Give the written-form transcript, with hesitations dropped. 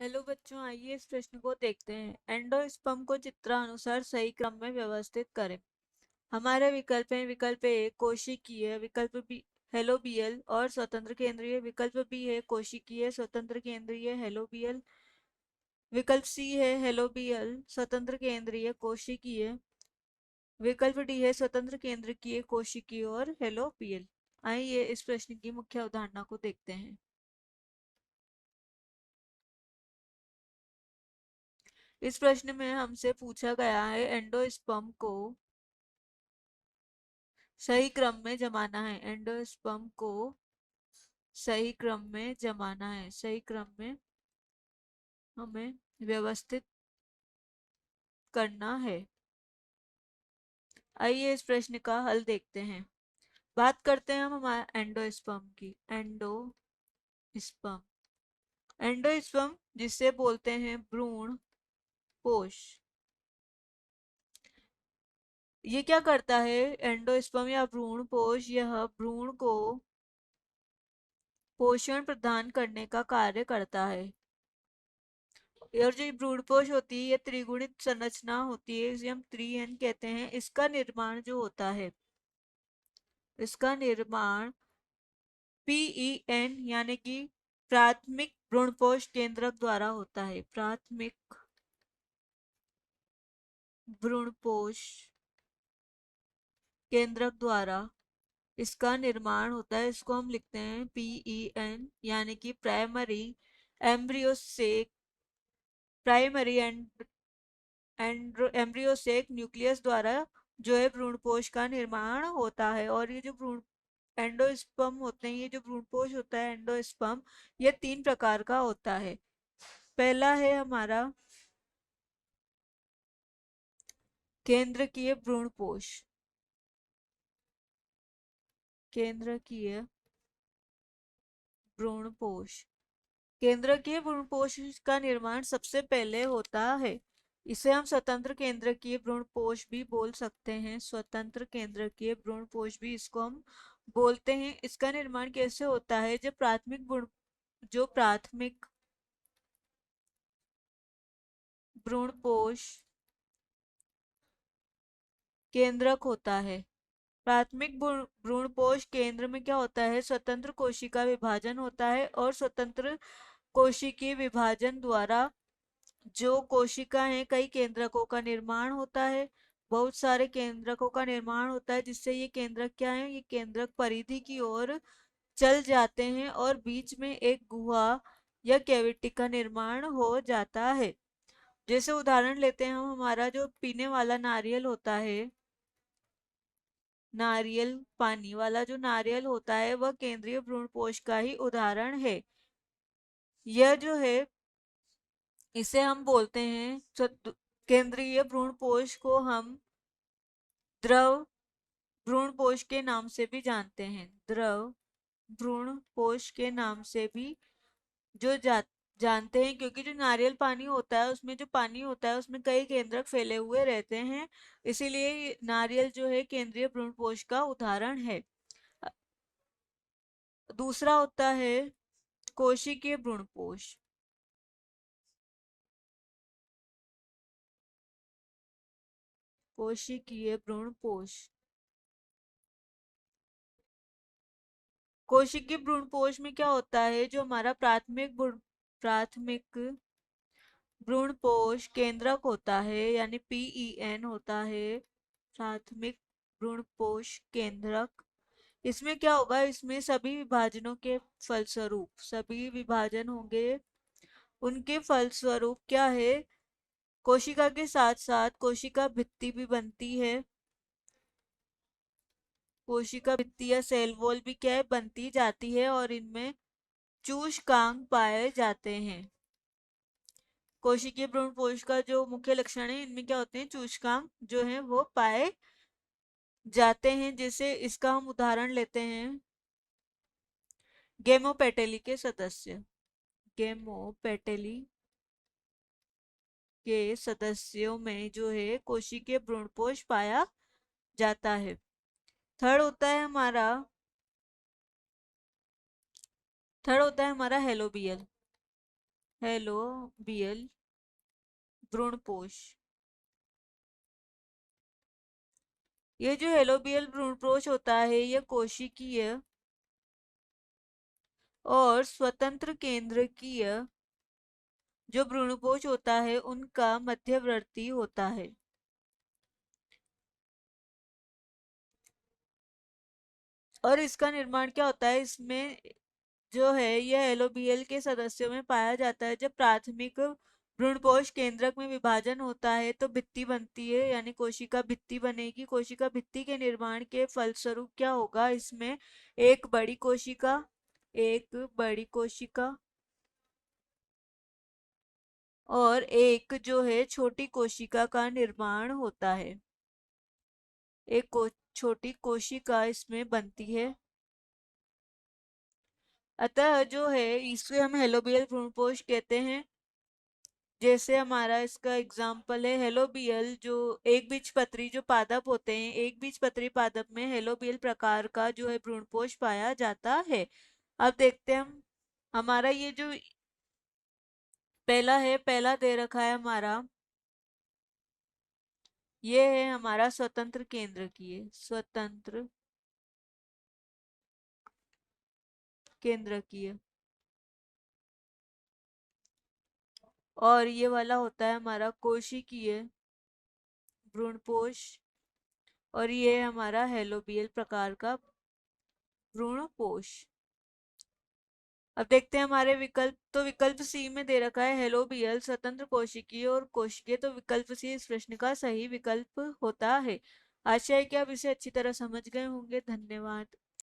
Hello बच्चों, आइए इस प्रश्न को देखते हैं। एंडोस्पर्म को चित्रानुसार सही क्रम में व्यवस्थित करें। हमारे विकल्प हैं। विकल्प ए कोशिकीय, विकल्प बी हेलोबियल और स्वतंत्र केंद्रीय, विकल्प बी है कोशिकीय स्वतंत्र केंद्रीय हेलोबियल, विकल्प सी है हेलोबियल स्वतंत्र केंद्रीय कोशिकीय, विकल्प डी है स्वतंत्र केंद्रीय कोशिकीय और हेलोबियल। आइए इस प्रश्न की मुख्य अवधारणा को देखते हैं। इस प्रश्न में हमसे पूछा गया है एंडोस्पर्म को सही क्रम में जमाना है। एंडोस्पर्म को सही क्रम में जमाना है, सही क्रम में हमें व्यवस्थित करना है। आइए इस प्रश्न का हल देखते हैं। बात करते हैं हम हमारा एंडोस्पर्म की। एंडोस्पर्म जिसे बोलते हैं भ्रूण कोश, ये क्या करता है? एंडोस्पर्म या भ्रूण कोश यह भ्रूण को पोषण प्रदान करने का कार्य करता है। और जो भ्रूणपोष होती है, ये त्रिगुणित संरचना होती है, इसे हम त्रिएन कहते हैं। इसका निर्माण जो होता है, इसका निर्माण पीईएन यानी कि प्राथमिक भ्रूणपोष केंद्रक द्वारा होता है। प्राथमिक भ्रूणपोष केंद्रक द्वारा इसका निर्माण होता है। इसको हम लिखते हैं पीईएन यानी कि प्राइमरी एम्ब्रियोसेक न्यूक्लियस द्वारा जो है भ्रूणपोष का निर्माण होता है। और ये जो भ्रूण एंडोस्पर्म होते हैं, ये जो भ्रूणपोष होता है एंडोस्पर्म, ये 3 प्रकार का होता है। पहला है हमारा केंद्रकीय भ्रूणपोष। केंद्रकीय भ्रूणपोष, केंद्रकीय भ्रूणपोष का निर्माण सबसे पहले होता है। इसे हम स्वतंत्र केंद्रकीय भ्रूणपोष भी बोल सकते हैं। स्वतंत्र केंद्रकीय भ्रूणपोष भी इसको हम बोलते हैं। इसका निर्माण कैसे होता है? जो प्राथमिक भ्रूणपोष केंद्रक होता है। प्राथमिक भ्रूणपोष केंद्र में क्या होता है? स्वतंत्र कोशिका विभाजन होता है और स्वतंत्र कोशिकीय विभाजन द्वारा जो कोशिका है, कई केंद्रकों का निर्माण होता है। बहुत सारे केंद्रकों का निर्माण होता है, जिससे ये केंद्रक क्या है? ये केंद्रक परिधि की ओर चल जाते हैं और बीच में एक गुहा या कैविटी का निर्माण हो जाता है। जैसे उदाहरण लेते हैं हम, हमारा जो पीने वाला नारियल होता है, नारियल पानी वाला जो नारियल होता है, वह केंद्रीय भ्रूणपोष का ही उदाहरण है। यह जो है, इसे हम बोलते हैं केंद्रीय भ्रूणपोष को हम द्रव भ्रूणपोष के नाम से भी जानते हैं। द्रव भ्रूणपोष के नाम से भी जो जानते हैं, क्योंकि जो नारियल पानी होता है, उसमें जो पानी होता है उसमें कई केंद्रक फैले हुए रहते हैं। इसीलिए नारियल जो है केंद्रीय भ्रूणपोष का उदाहरण है। अ, दूसरा होता है कोशिकीय भ्रूणपोष। कोशिकीय भ्रूणपोष, कोशिकीय भ्रूणपोष में क्या होता है? जो हमारा प्राथमिक भ्रूणपोष केंद्रक होता है, यानी पीईएन होता है, प्राथमिक भ्रूणपोष केंद्रक। इसमें क्या होगा? इसमें सभी विभाजनों के फलस्वरूप, सभी विभाजन होंगे, उनके फलस्वरूप क्या है? कोशिका के साथ साथ कोशिका भित्ति भी बनती है। कोशिका भित्ति या सेल वॉल भी क्या है? बनती जाती है और इनमें चूषकांक पाए जाते हैं। कोशिकीय भ्रूणपोष का जो मुख्य लक्षण है, इनमें क्या होते हैं? सूचकांक जो है वो पाए जाते हैं। जैसे इसका हम उदाहरण लेते हैं, गेमोपेटेली के सदस्य। गेमोपेटेली के सदस्यों में जो है कोशिकीय भ्रूणपोष पाया जाता है। थर्ड होता है हमारा हेलोबियल। हेलोबियल भ्रूणपोष। ये जो हेलोबियल भ्रूणपोष होता है यह कोशिकीय और स्वतंत्र केंद्रकीय जो भ्रूणपोष होता है उनका मध्यवर्ती होता है। और इसका निर्माण क्या होता है, इसमें जो है यह एलोबियल के सदस्यों में पाया जाता है। जब प्राथमिक भ्रूणपोष केंद्रक में विभाजन होता है तो भित्ति बनती है, यानी कोशिका भित्ति बनेगी। कोशिका भित्ति के निर्माण के फलस्वरूप क्या होगा, इसमें एक बड़ी कोशिका और एक जो है छोटी कोशिका का निर्माण होता है। छोटी कोशिका इसमें बनती है। अतः जो है इसे हम हेलोबियल भ्रूणपोष कहते हैं। जैसे हमारा इसका एग्जाम्पल है हेलोबियल, जो एक बीजपत्री जो पादप होते हैं, एक बीजपत्री पादप में हेलोबियल प्रकार का जो है भ्रूणपोष पाया जाता है। अब देखते हैं हम, हमारा ये जो पहला दे रखा है हमारा, ये है हमारा स्वतंत्र केंद्रकीय, स्वतंत्र केंद्रकीय। और ये वाला होता है हमारा कोशिकीय भ्रूणपोष। और ये हमारा हेलोबियल प्रकार का भ्रूणपोष। अब देखते हैं हमारे विकल्प। तो विकल्प सी में दे रखा है हेलोबियल स्वतंत्र कोशिकीय और कोशिकीय, तो विकल्प सी इस प्रश्न का सही विकल्प होता है। आशा है कि आप इसे अच्छी तरह समझ गए होंगे। धन्यवाद।